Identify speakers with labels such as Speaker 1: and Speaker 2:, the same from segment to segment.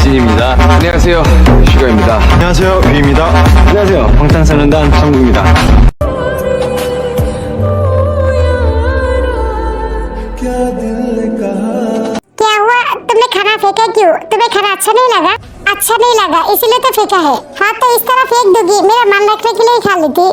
Speaker 1: 진입니다. 안녕하세요, 슈가입니다.
Speaker 2: 안녕하세요, 뷰입니다.
Speaker 1: 안녕하세요, 방탄소년단 정국입니다.
Speaker 3: क्या हुआ? तुमने खाना फेंका क्यों? तुम्हें खाना अच्छा नहीं लगा? अच्छा नहीं लगा इसीलिए तो फेंका है। हाँ तो इस तरह फेंक दोगी, मेरा मन रखने के लिए खा लेती।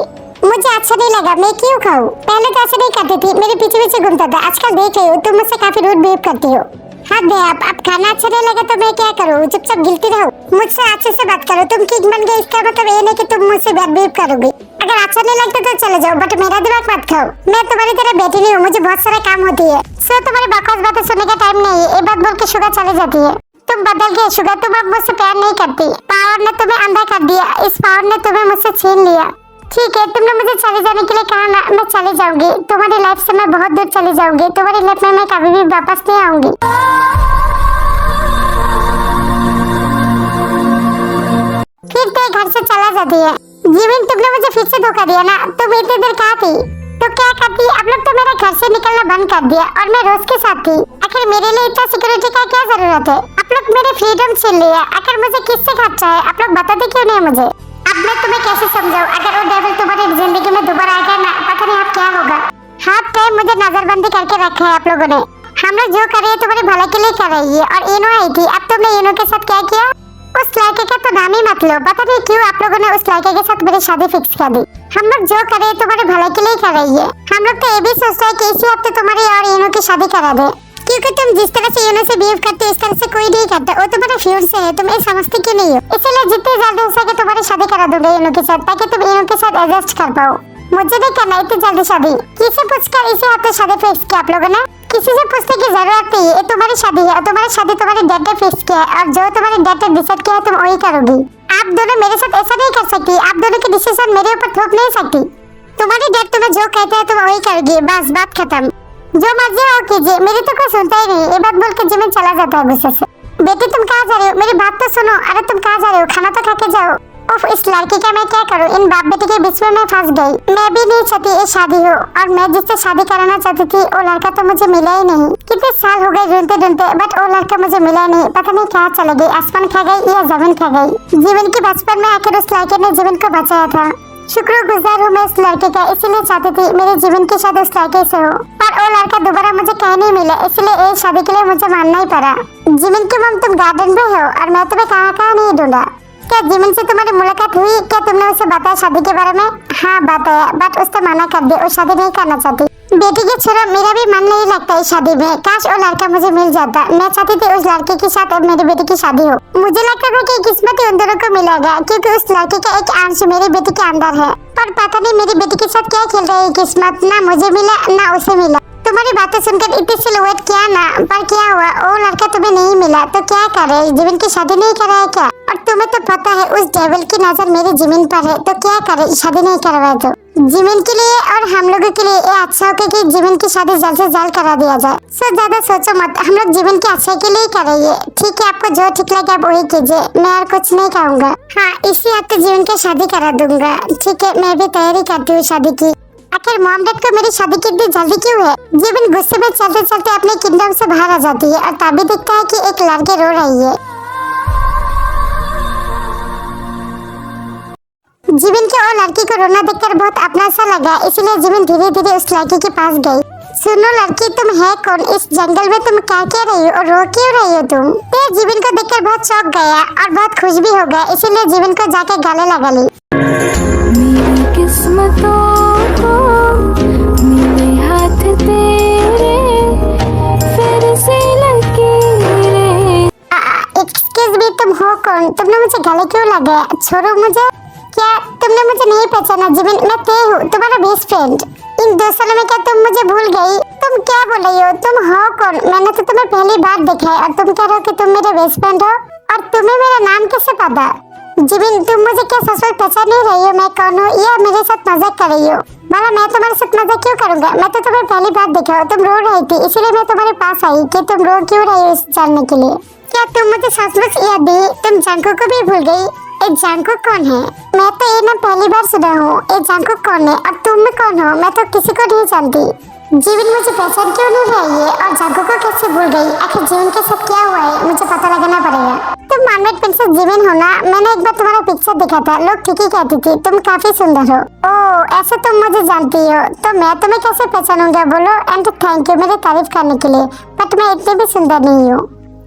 Speaker 3: मुझे अच्छा नहीं लगा, मैं क्यों खाऊं? पहले तो ऐसे नहीं करती थी, मेरे पीछे पीछे घूमता था। आजकल देख रही हो तुम मुझसे काफी रूड बिहेव करती हो। हाँ दे आप, अब खाना अच्छा नहीं लगा तो मैं क्या करूँ? चुपचाप गिलती रहूं? मुझसे अच्छे से बात करो। तुम किंग बन गए इसका मतलब ये नहीं कि तुम मुझसे बैड बिहेव करोगी। अगर अच्छा नहीं लगता तो चले जाओ, बट मेरा दिमाग मत खाओ। मैं तुम्हारी तरह बेटी नहीं हूँ, मुझे बहुत सारा काम होती है। सो तुम्हारी बकवास बातें सुनने का टाइम नहीं है। ये बात बोल के शुगा चले जाती है। तुम बदल गए शुगा, तुम अब मुझसे प्यार नहीं करती। पावर ने तुम्हें अंधा कर दिया, इस पावर ने तुम्हें मुझसे छीन लिया। ठीक है, तुमने मुझे चले जाने के लिए कहा ना, मैं चले जाऊंगी। तुम्हारी लाइफ से मैं बहुत दूर चली जाऊंगी। तुम्हारी लाइफ में मैं कभी भी वापस नहीं आऊंगी। फिर तो घर से चला जाती है। जीवन, तुमने मुझे फिर से धोखा दिया ना। तुम इतनी देर कहाँ थी? तो क्या करती? अब लोग तो मेरे घर से निकलना बंद कर दिया और मैं रोज के साथ थी। आखिर मेरे लिए इतना सिक्योरिटी का क्या जरूरत है? आप लोग मेरे फ्रीडम छीन लिया। आखिर मुझे किससे खर्चा है? आप लोग बताते क्यों नहीं मुझे? अब मैं तुम्हें कैसे समझाऊं? अगर वो डेविल तुम्हारी जिंदगी में दोबारा आ गया ना, पता नहीं अब क्या होगा। हाथ पे मुझे नजरबंदी करके रखा है आप लोगों ने। हम लोग जो कर रहे हैं तुम्हारे भले के लिए कर रही है। और इनो आई थी, अब तुमने इनो के साथ क्या किया? उस लड़के का तो नाम ही मत लो। पता नहीं क्यों आप लोगों ने उस लड़के के साथ मेरी शादी फिक्स कर दी। हम लोग जो कर रहे हैं तुम्हारे भले के लिए कर रही है। हम लोग तो ये भी सोचते हैं कि इसी हफ्ते तुम्हारी और इनो की शादी करा दे, क्योंकि तुम जिस तरह से इनो से बिहेव करते हो इस तरह से कोई नहीं करता। वो तुम्हारा फियांसे है, तुम ये समझते क्यों नहीं हो? इसलिए जितनी जल्दी हो सके तुम्हारी शादी करा दूंगा इनो के साथ, ताकि तुम इनो के साथ एडजस्ट कर पाओ। मुझे नहीं करना इतनी जल्दी शादी। किसी पूछकर इसी हफ्ते शादी फिक्स किया आप लोगों ने? किसी से पूछने की जरूरत नहीं है। ये तुम्हारी शादी है और तुम्हारी शादी तुम्हारे डैड ने फिक्स किया है, और जो तुम्हारे डैड ने डिसाइड किया है तुम वही करोगी। आप दोनों मेरे साथ ऐसा नहीं कर सकती। आप दोनों के डिसीजन मेरे ऊपर थोप नहीं सकती। तुम्हारी डैड तुम्हें जो कहते हैं तुम वही करोगी, बस बात खत्म। जो मर्जी हो कीजिए, मेरी तो कोई सुनता ही नहीं। ये बात बोल के जिमिन चला जाता है गुस्से से। बेटी तुम कहाँ जा रही हो? मेरी बात तो सुनो। अरे तुम कहाँ जा रही हो? खाना तो खा के जाओ। उफ, इस लड़की का मैं क्या करूं? इन बाप बेटी के बीच में मैं फंस गई। मैं भी नहीं चाहती ये शादी हो, और मैं जिससे शादी कराना चाहती थी वो लड़का तो मुझे मिला ही नहीं। कितने साल हो गए ढूंढते ढूंढते, बट वो लड़का मुझे मिला नहीं। पता नहीं कहाँ चले गई, आसमान खा गई या जमीन खा गई। जीवन के बचपन में आकर उस लड़के ने जीवन को बचाया था। शुक्रगुजार हूँ मैं उस लड़के का, इसीलिए चाहती थी मेरे जीवन की शादी उस लड़के से हो। पर वो लड़का दोबारा मुझे कहीं नहीं मिला, इसलिए ये शादी के लिए मुझे मानना ही पड़ा। जीवन की मम, तुम गार्डन में हो और मैं तुम्हें कहाँ कहाँ नहीं ढूंढा। क्या जीवन से तुम्हारी मुलाकात हुई? क्या तुमने उसे बताया शादी के बारे में? हाँ बताया, बट उसने मना कर दिया। वो शादी नहीं करना चाहती। बेटी के छोरा, मेरा भी मन नहीं लगता इस शादी में। काश वो लड़का मुझे मिल जाता। मैं चाहती थी उस लड़के के साथ अब मेरी बेटी की शादी हो। मुझे लगता था कि किस्मत ही उन दोनों को मिलेगा, क्योंकि उस लड़के का एक अंश मेरी बेटी के अंदर है। पर पता नहीं मेरी बेटी के साथ क्या खेल रही है किस्मत। ना मुझे मिला ना उसे मिला। तुम्हारी बातें सुनकर इतनी सी वेट किया ना, पर क्या हुआ? वो लड़का तुम्हें नहीं मिला तो क्या करे? जीवन की शादी नहीं कराया क्या? और तुम्हें तो पता है उस डेविल की नजर मेरी जमीन पर है, तो क्या करे? शादी नहीं करवाए तो जीवन के लिए और हम लोगों के लिए ये अच्छा होगा कि जीवन की शादी जल्द से जल्द करा दिया जाए। सो ज्यादा सोचो मत, हम लोग जीवन के अच्छे के लिए करेंगे। ठीक है, आपको जो ठीक लगे आप वही कीजिए, मैं और कुछ नहीं कहूँगा। हाँ, इसी हफ्ते जीवन की शादी करा दूंगा। ठीक है, मैं भी तैयारी करती हूँ शादी की। आखिर मोहम्मद को मेरी शादी की इतनी जल्दी क्यों है? जीवन गुस्से में चलते चलते अपने किंगडम से बाहर आ जाती है और तभी दिखता है कि एक लड़की रो रही है। जीवन के और लड़की को रोना देखकर बहुत अपना सा लगा, इसलिए जीवन धीरे धीरे उस लड़की के पास गई। सुनो लड़की, तुम है कौन? इस जंगल में तुम क्या क्या रही हो और रो क्यों रही हो तुम? तो जीवन को देखकर बहुत चौंक गया और बहुत खुश भी हो गया, इसीलिए जीवन को जाके गले लगा ली।
Speaker 4: मेरी किस्मतों को मेरे हाथ तेरे फिर से लकीरें।
Speaker 3: एक्सक्यूज मी, तुम हो कौन? तुमने मुझे गले क्यों लगाया? छोड़ो मुझे। क्या तुमने मुझे नहीं पहचाना? जीवन, मैं ते हूँ, तुम्हारा बेस्ट फ्रेंड। इन 2 सालों में क्या तुम मुझे भूल गई? तुम क्या बोल रही हो? तुम हो कौन? मैंने तो तुम्हें पहली बार देखा है और तुम कह रहे हो कि तुम मेरे बेस्ट फ्रेंड हो, और तुम्हें मेरा नाम कैसे पता? जीवन, तुम मुझे क्या सच में पहचान नहीं रही हो मैं कौन हूँ, या मेरे साथ मजाक कर रही हो? भला मैं तुम्हारे साथ मजाक क्यों करूँगा? मैं तो तुम्हें पहली बार देखा हो, तुम रो रही थी, इसीलिए मैं तुम्हारे पास आई कि तुम रो क्यों रही हो इस जानने के लिए। क्या तुम मुझे सचमुच याद दी? तुम जंको को भी भूल गई? ये जांगकुक कौन है? मैं तो ये नाम पहली बार सुना हूँ। ये जांगकुक कौन है और तुम कौन हो? मैं तो किसी को नहीं जानती। जीवन मुझे पहचान क्यों नहीं रही है और जांगकुक को कैसे भूल गई? आखिर जीवन के साथ क्या हुआ है? मुझे पता लगाना पड़ेगा। तुम मरमेड प्रिंसेस जीवन हो ना? मैंने एक बार तुम्हारा पिक्चर देखा था, लोग ठीक ही कहती थी तुम काफी सुंदर हो। ओह ऐसे तुम मुझे जानती हो तो मैं तुम्हें कैसे पहचानूंगा बोलो? एंड थैंक यू मेरी तारीफ करने के लिए, बट मैं इतनी भी सुंदर नहीं हूँ।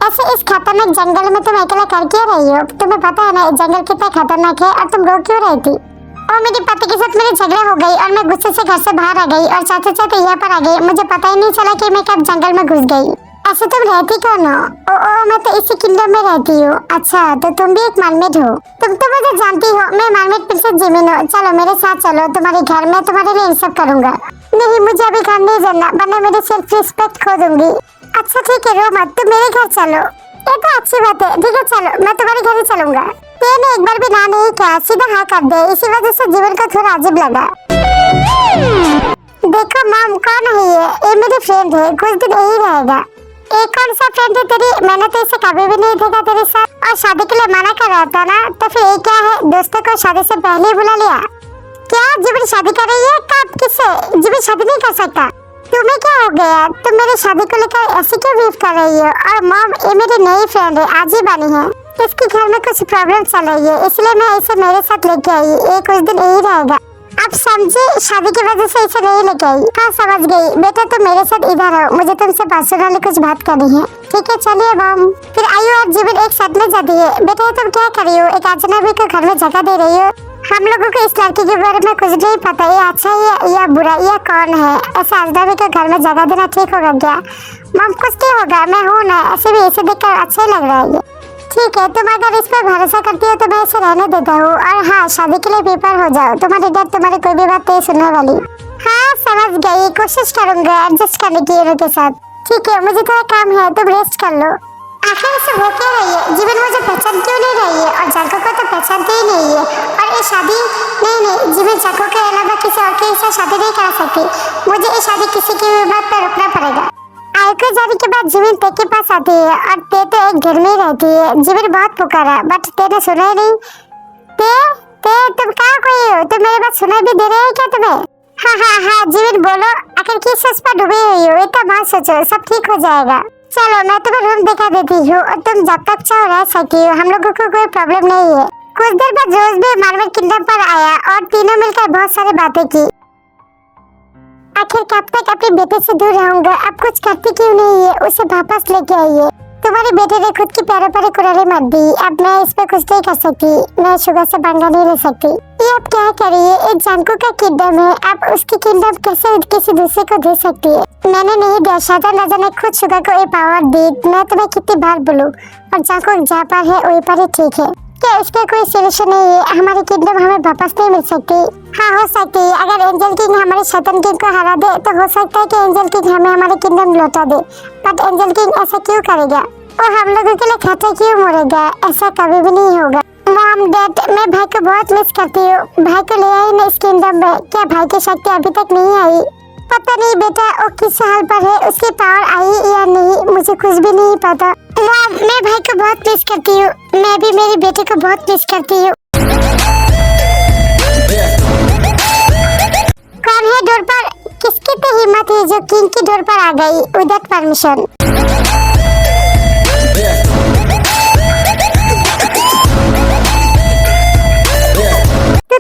Speaker 3: ऐसे इस खतरनाक जंगल में तुम अकेला कर क्यों रही हो? तुम्हें पता है ना जंगल कितना खतरनाक है और तुम रो क्यों रही थी? और मेरे पति के साथ मेरी झगड़ा हो गई और मैं गुस्से से घर से बाहर आ गई और चाहते चाहते यहाँ पर आ गई। मुझे पता ही नहीं चला कि मैं कब जंगल में घुस गई। ऐसे तुम रहती कौन हो? ओ मैं तो इसी किंगडम में रहती हूँ। अच्छा तो तुम भी एक मरमेड हो? तुम तो मुझे जानती हो, मैं मरमेड प्रिंसेस जिमिन हूँ। चलो मेरे साथ चलो तुम्हारे घर में, तुम्हारे लिए इन सब करूंगा। नहीं मुझे अभी घर नहीं जाना वरना मेरी सेल्फ रिस्पेक्ट खो दूंगी। अच्छा ठीक है रो मत, तुम मेरे घर चलो। ये तो अच्छी बात है, ठीक है चलो मैं तुम्हारे घर ही चलूंगा। मैंने एक बार भी ना नहीं किया, सीधा हाँ कर दे, इसी वजह से जीवन को थोड़ा अजीब लगा। देखो मॉम कौन है ये मेरी फ्रेंड है, कुछ दिन यही रहेगा। एक कौन सा फ्रेंड है तेरी? मैंने तो इसे कभी भी नहीं देखा तेरे साथ। और शादी के लिए मना कर रहा था ना, तो फिर ये क्या है? दोस्तों को शादी से पहले ही बुला लिया क्या? जीवन शादी कर रही है? कब? किससे? जीवन शादी नहीं कर सकता। तुम्हें क्या हो गया? तुम मेरी शादी को लेकर ऐसे क्यों बीफ कर रही हो? और मॉम ये मेरी नई फ्रेंड है, आज ही बनी है। इसके घर में कुछ प्रॉब्लम चल रही है इसलिए मैं इसे मेरे साथ लेके आई। ये कुछ दिन यही रहेगा। आप समझे? शादी की वजह से इसे नहीं लेके आई। हाँ समझ गई। बेटा तुम मेरे साथ इधर आओ, मुझे तुमसे पर्सनली कुछ बात करनी है। ठीक है चलिए मॉम। फिर आयु और जीवन एक साथ में जाती है। बेटा तुम क्या कर रही हो? एक अजनबी को घर में जगह दे रही हो। हम लोगों को इस लड़की के बारे में कुछ नहीं पता, ये अच्छा है या बुरा, ये कौन है? ऐसा अजनबी को घर में जगह देना ठीक होगा क्या? मॉम कुछ नहीं होगा, मैं हूँ ना, ऐसे भी इसे देखकर अच्छा ही लग रहा है। ठीक है तुम अगर इस पर भरोसा करती हो तो मैं इसे रहने देता हूँ। और हाँ शादी के लिए प्रिपेयर हो जाओ, तुम्हारे डैड तुम्हारी कोई भी बात नहीं सुनने वाली। हाँ समझ गई, कोशिश करूंगा एडजस्ट करने की इनके साथ। ठीक है मुझे थोड़ा काम है, तुम रेस्ट कर लो। आखिर इसे हो क्या रही है? जीवन मुझे पहचान क्यों नहीं रही है? और जाको को तो पहचानती ही नहीं है। और ये शादी नहीं जीवन जाको के अलावा किसी और के साथ शादी नहीं कर सकती। मुझे ये शादी किसी की भी बात पर रुकना पड़ेगा। आयको जाने के बाद जीवन ते के पास आती है और ते तो एक घर में ही रहती है। जीवन बहुत पुकारा बट तेने सुना ही नहीं। ते तुम कहाँ कोई हो? तुम मेरी बात सुनाई भी दे रहे हो क्या तुम्हें? हाँ जीवन बोलो, आखिर किस सोच पर डूबी हुई हो? इतना मत सोचो, सब ठीक हो जाएगा। चलो मैं तुम्हें रूम दिखा देती हूँ और तुम जब तक चाहो रह सकती हो, हम लोगों को कोई प्रॉब्लम नहीं है। कुछ देर बाद रोज भी मरमेड किंगडम पर आया और तीनों मिलकर बहुत सारी बातें की। आखिर कब तक अपने बेटे से दूर रहूंगा? अब कुछ करती क्यों नहीं है? उसे वापस लेके आइए। तुम्हारे बेटे ने खुद की पैरों पर कुल्हाड़ी मार दी, अब मैं इस पे कुछ नहीं कर सकती। मैं शुगर से पंगा नहीं ले सकती। ये अब क्या करिए? एक जांगकुक का किंगडम है, अब उसकी किंगडम कैसे किसी दूसरे को दे सकती है? मैंने नहीं दिया, शायद राजा ने खुद शुगर को ये पावर दी। मैं तुम्हें कितनी बार बोलूं? और जांगकुक जहाँ पर है वहीं पर ही ठीक है। क्या इसका कोई सोल्यूशन नहीं है? हमारी किंगडम हमें वापस नहीं मिल सकती? हाँ हो सकती है, अगर एंजल किंग हमारे शैतान किंग को हरा दे तो हो सकता है कि एंजल किंग हमें हमारी किंगडम लौटा दे। बट एंजल किंग ऐसा क्यों करेगा? और हम लोगों के लिए खतरा क्यों मोड़ेगा? ऐसा कभी भी नहीं होगा। मॉम डैड मैं भाई को बहुत मिस करती हूँ। भाई को ले आई ना इस किंगडम में। क्या भाई की शक्ति अभी तक नहीं आई? पता नहीं बेटा वो किस हाल पर है, उसकी पावर आई या नहीं मुझे कुछ भी नहीं पता। मॉम मैं भाई को बहुत मिस करती हूँ। मैं भी मेरे बेटे को बहुत मिस करती हूँ। कौन है डोर पर? किसकी तो हिम्मत है जो किंग की डोर पर आ गई विदाउट परमिशन?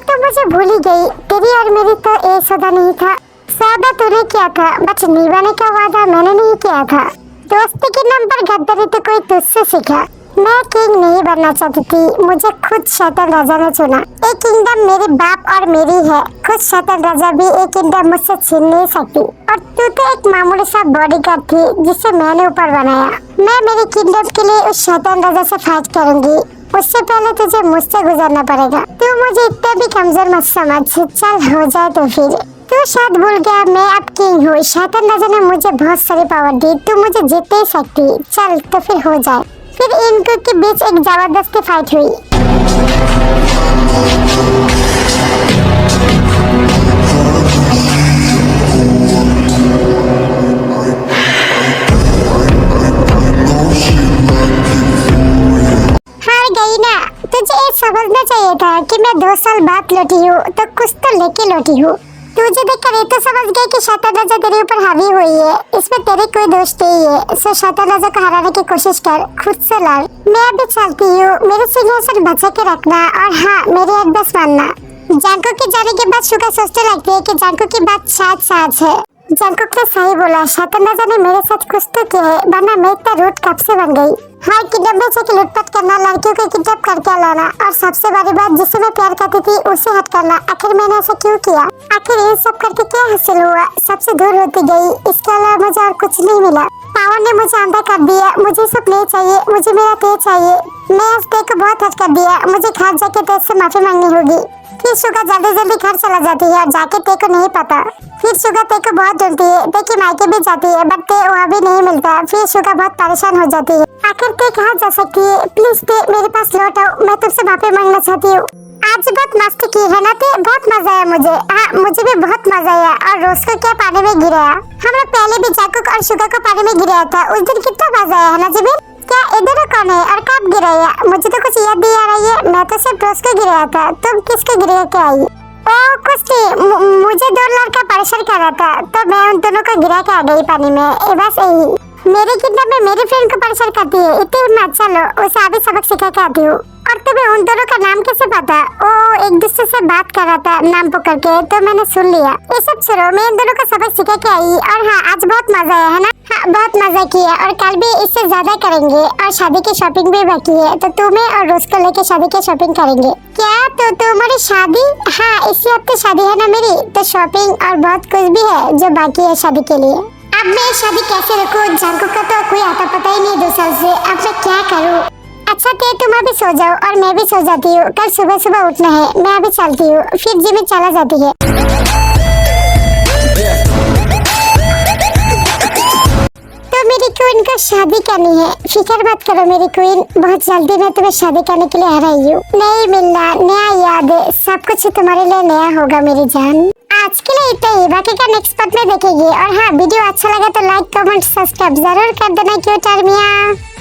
Speaker 3: तो मुझे भूल ही गई। तेरी और मेरी तो एक सौदा नहीं था। सौदा तूने किया था बट निभाने का वादा मैंने नहीं किया था। दोस्ती के नाम पर गद्दारी तो कोई तुझसे सीखा। मैं किंग नहीं बनना चाहती थी, मुझे खुद शैतान राजा ने चुना। एक किंगडम मेरे बाप और मेरी है, खुद शैतान राजा भी एक किंगडम मुझसे छीन नहीं सकती। और तू तो एक मामूली सा बॉडीगार्ड थी जिसे मैंने ऊपर बनाया। मैं मेरी किंगडम के लिए उस शैतान राजा से फाइट करूंगी। उससे पहले तुझे मुझसे गुजरना पड़ेगा। तू मुझे इतना भी कमजोर मत समझ। चल हो जाए तो फिर। तू शायद भूल गया मैं अब किंग हूँ। शैतान राजा ने मुझे बहुत सारी पावर दी, तू मुझे जीत नहीं सकती। चल तो फिर हो जाए। फिर इनके के बीच एक जबरदस्त फाइट हुई। हार गई ना? तुझे ये समझना ये था कि मैं 2 साल बाद लौटी हूँ तो कुछ तो लेके लौटी हूँ। तुझे देखकर ये तो समझ गई कि शैतान राजा तेरे ऊपर हावी हुई है, इसमें तेरे कोई दोष नहीं है। सो शैतान राजा को हराने की कोशिश कर, खुद से लड़। मैं अभी चलती हूँ, मेरे सिंहासन बचा के रखना और हाँ मेरी एडवाइस मानना। जंगकुक के जाने के बाद शुगा सोचने लगती है कि जंगकुक की बात शायद सच है। जंगकुक ने सही बोला, शैतान राजा ने मेरे साथ कुछ तो किया है, वरना मैं इतना रूड कब से बन गई। हाँ, किडनैप में से लूटपाट करना, लड़कियों को किडनैप करके लाना और सबसे बड़ी बात जिससे मैं प्यार करती थी उसे हट करना। आखिर मैंने ऐसा क्यों किया? आखिर ये सब करके क्या हासिल हुआ? सबसे दूर होती गई, इसके अलावा मुझे और कुछ नहीं मिला। पावर ने मुझे अंधा कर दिया, मुझे सब नहीं चाहिए, मुझे मेरा तेज चाहिए। मैं आज तेज को बहुत हट कर दिया, मुझे घर जाके तेज से माफी मांगनी होगी। फिर शुगा जल्दी जल्दी घर चला जाती है और जाके ते को नहीं पता। फिर शुगा ते को बहुत ढूंढती है, ते की मायके भी जाती है बट ते वहाँ भी नहीं मिलता। फिर शुगा बहुत परेशान हो जाती है। आखिर ते कहाँ जा सकती है? प्लीज ते मेरे पास लौट आओ, मैं तुमसे माफी मांगना चाहती हूँ। आज बहुत मस्ती की है ना ते? बहुत मजा आया मुझे। हाँ मुझे भी बहुत मजा आया। और रोज को क्या पानी में गिराया? हम लोग पहले भी जंगकुक और शुगा को पानी में गिराया था, उस दिन कितना मजा आया है ना जिबिन? क्या इधर कौन है और कब गिराया? मुझे तो कुछ याद नहीं आ रही है। मैं तो सिर्फ रोज को गिराया था, तुम किसको गिरा के आई? ओ कुछ नहीं, मुझे 2 लड़का परेशान कर रहा था तो मैं उन दोनों को गिरा के आ गई पानी में। बस यही। मेरे किडनैप में मेरी फ्रेंड को परेशान करती है, इतनी मत चलो उसे अभी सबक सिखा के आती हूँ। और तुम्हें उन दोनों का नाम कैसे पता? ओ एक दूसरे से बात कर रहा था नाम पकड़ के, तो मैंने सुन लिया। ये सब छोड़ो, मैं इन दोनों को सबक सिखा के आई। और हाँ आज बहुत मजा आया है ना? हाँ बहुत मजा किया और कल भी इससे ज्यादा करेंगे। और शादी की शॉपिंग भी बाकी है, तो तुम्हें और रोज को लेके शादी की शॉपिंग करेंगे। क्या तो तुम्हारी शादी? हाँ इसी हफ्ते शादी है ना मेरी, तो शॉपिंग और बहुत कुछ भी है जो बाकी है शादी के लिए। अब मैं शादी कैसे रखूँ? जंगकुक का तो कोई आता पता ही नहीं 2 साल से। अब मैं क्या करूँ? अच्छा ते तुम अभी सो जाओ और मैं भी सो जाती हूँ, कल सुबह सुबह उठना है। मैं अभी चलती हूँ। फिर जिम में चला जाती है। तो मेरी क्वीन को शादी करनी है, फिक्र मत करो मेरी क्वीन, बहुत जल्दी मैं तुम्हें शादी करने के लिए आ रही हूँ। नई मिलना, नया याद, सब कुछ तुम्हारे लिए नया होगा मेरी जान। आज के लिए इतना ही, बाकी का नेक्स्ट पार्ट में देखेंगे। और हाँ वीडियो अच्छा लगा तो लाइक कमेंट सब्सक्राइब जरूर कर देना। क्यों टर्मिया।